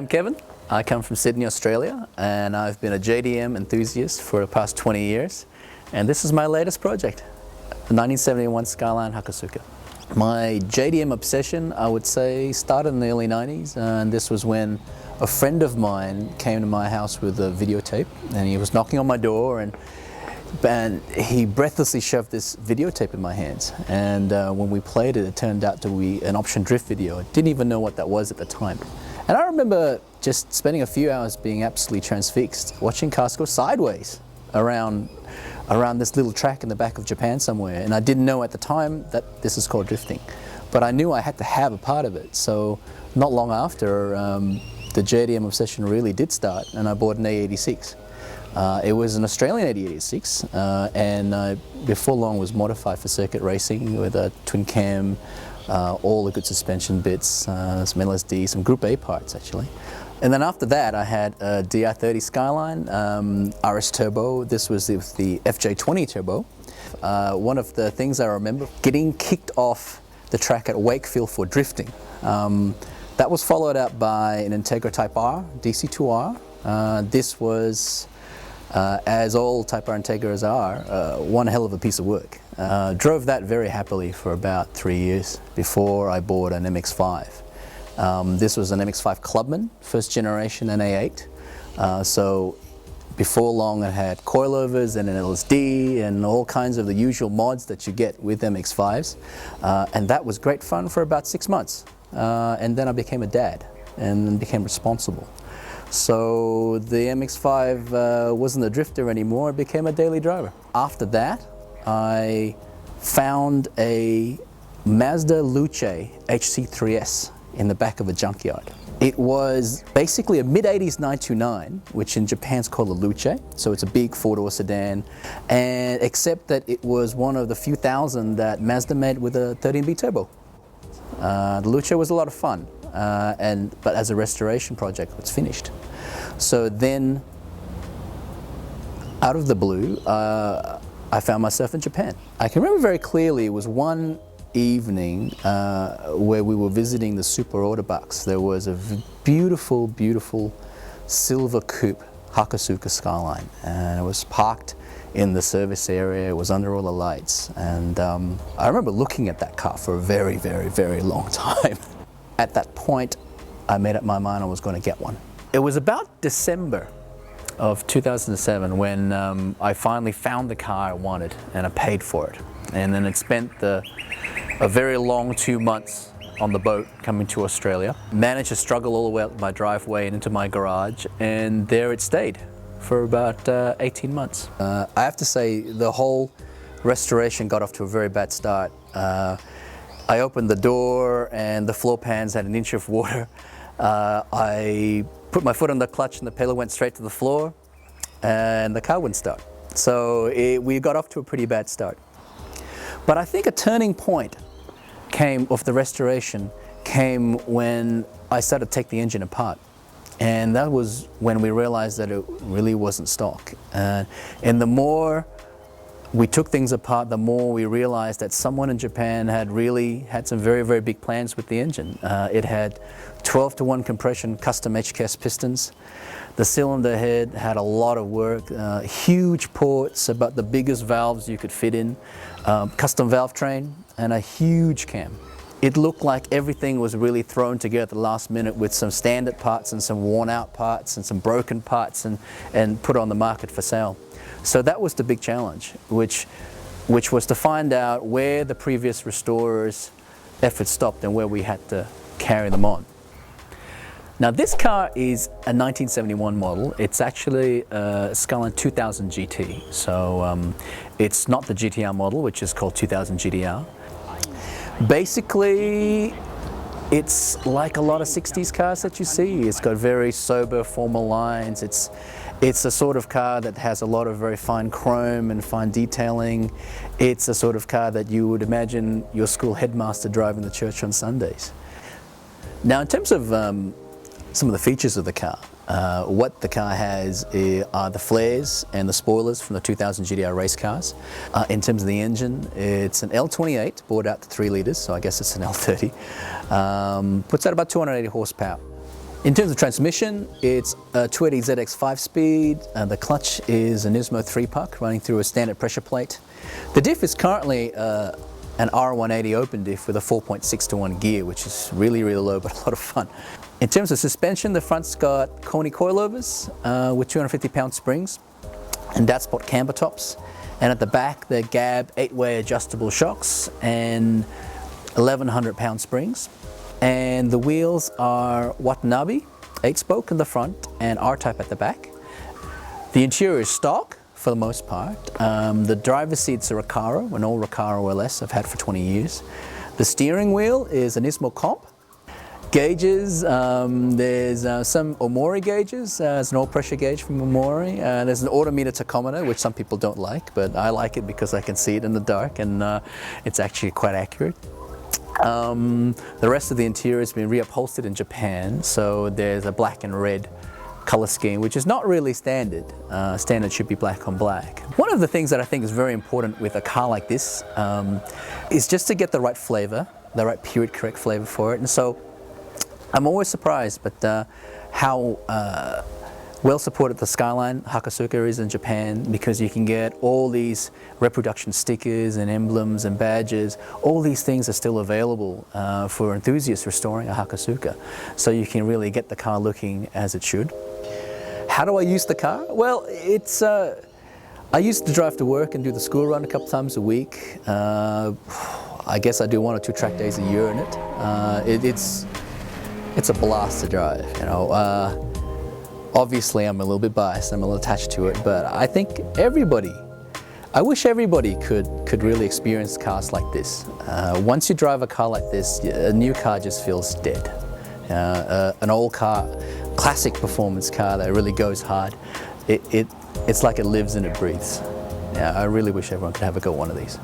I'm Kevin. I come from Sydney, Australia, and I've been a JDM enthusiast for the past 20 years. And this is my latest project, the 1971 Skyline Hakosuka. My JDM obsession, I would say, started in the early 90s, and this was when a friend of mine came to my house with a videotape, and he was knocking on my door, and he breathlessly shoved this videotape in my hands. And when we played it, it turned out to be an option drift video. I didn't even know what that was at the time. And I remember just spending a few hours being absolutely transfixed, watching cars go sideways around this little track in the back of Japan somewhere. And I didn't know at the time that this is called drifting. But I knew I had to have a part of it. So not long after, the JDM obsession really did start, and I bought an A86. It was an Australian A86, and before long was modified for circuit racing with a twin cam, all the good suspension bits, some LSD, some Group A parts actually. And then after that I had a DR30 Skyline, RS Turbo. This was the FJ20 Turbo. One of the things I remember, getting kicked off the track at Wakefield for drifting. That was followed up by an Integra Type R, DC2R. This was, as all Type R Integras are, one hell of a piece of work. Drove that very happily for about 3 years before I bought an MX-5. This was an MX-5 Clubman, first generation NA8. So before long I had coilovers and an LSD and all kinds of the usual mods that you get with MX-5s. And that was great fun for about 6 months. And then I became a dad and became responsible. So the MX-5 wasn't a drifter anymore, it became a daily driver. After that, I found a Mazda Luce HC3S in the back of a junkyard. It was basically a mid-80s 929, which in Japan's called a Luce, so it's a big four-door sedan, and except that it was one of the few thousand that Mazda made with a 13B turbo. The Luce was a lot of fun, but as a restoration project, it's finished. So then, out of the blue, I found myself in Japan. I can remember very clearly, it was one evening where we were visiting the Super Autobucks. There was a beautiful, beautiful silver coupe Hakosuka Skyline, and it was parked in the service area. It was under all the lights, and I remember looking at that car for a very, very, very long time. At that point, I made up my mind I was going to get one. It was about December of 2007 when I finally found the car I wanted, and I paid for it. And then it spent a very long 2 months on the boat coming to Australia. Managed to struggle all the way up my driveway and into my garage, and there it stayed for about 18 months. I have to say the whole restoration got off to a very bad start. I opened the door and the floor pans had an inch of water. I put my foot on the clutch and the pedal went straight to the floor, and the car wouldn't start. So we got off to a pretty bad start. But I think a turning point of the restoration came when I started to take the engine apart. And that was when we realized that it really wasn't stock. And the more we took things apart, the more we realized that someone in Japan had really had some very, very big plans with the engine. It had 12-to-1 compression custom HKS pistons. The cylinder head had a lot of work, huge ports, about the biggest valves you could fit in, custom valve train, and a huge cam. It looked like everything was really thrown together at the last minute with some standard parts and some worn out parts and some broken parts and put on the market for sale. So that was the big challenge, which was to find out where the previous restorers' efforts stopped and where we had to carry them on. Now this car is a 1971 model. It's actually a Skyline 2000 GT. So it's not the GT-R model, which is called 2000 GT-R. Basically, it's like a lot of 60s cars that you see. It's got very sober, formal lines. It's a sort of car that has a lot of very fine chrome and fine detailing. It's a sort of car that you would imagine your school headmaster driving to church on Sundays. Now, in terms of some of the features of the car, what the car has are the flares and the spoilers from the 2000 GT-R race cars. In terms of the engine, it's an L28, bored out to 3 litres, so I guess it's an L30. Puts out about 280 horsepower. In terms of transmission, it's a 280ZX 5-speed. The clutch is a Nismo 3-puck running through a standard pressure plate. The diff is currently an R180 open diff with a 4.6:1 gear, which is really, really low, but a lot of fun. In terms of suspension, the front's got Coney coilovers with 250-pound springs and Datsun camber tops. And at the back, they're GAB 8-way adjustable shocks and 1,100-pound springs. And the wheels are Watanabe, 8-spoke in the front and R-type at the back. The interior is stock for the most part. The driver's seats are Recaro, an old Recaro OLS I've had for 20 years. The steering wheel is a Nismo Comp. Gauges, there's some Omori gauges. There's an oil pressure gauge from Omori. There's an odometer tachometer, which some people don't like, but I like it because I can see it in the dark and it's actually quite accurate. The rest of the interior has been reupholstered in Japan, so there's a black and red color scheme, which is not really standard. Standard should be black on black. One of the things that I think is very important with a car like this is just to get the right flavor, the right period correct flavor for it. And so I'm always surprised but how well supported the Skyline Hakosuka is in Japan, because you can get all these reproduction stickers and emblems and badges. All these things are still available for enthusiasts restoring a Hakosuka, so you can really get the car looking as it should. How do I use the car? Well, it's I used to drive to work and do the school run a couple times a week. I guess I do 1 or 2 track days a year in it. It's a blast to drive, you know. Obviously I'm a little bit biased, I'm a little attached to it, but I think I wish everybody could really experience cars like this. Once you drive a car like this, a new car just feels dead. An old car, classic performance car that really goes hard, it's like it lives and it breathes. Yeah, I really wish everyone could have a go at one of these.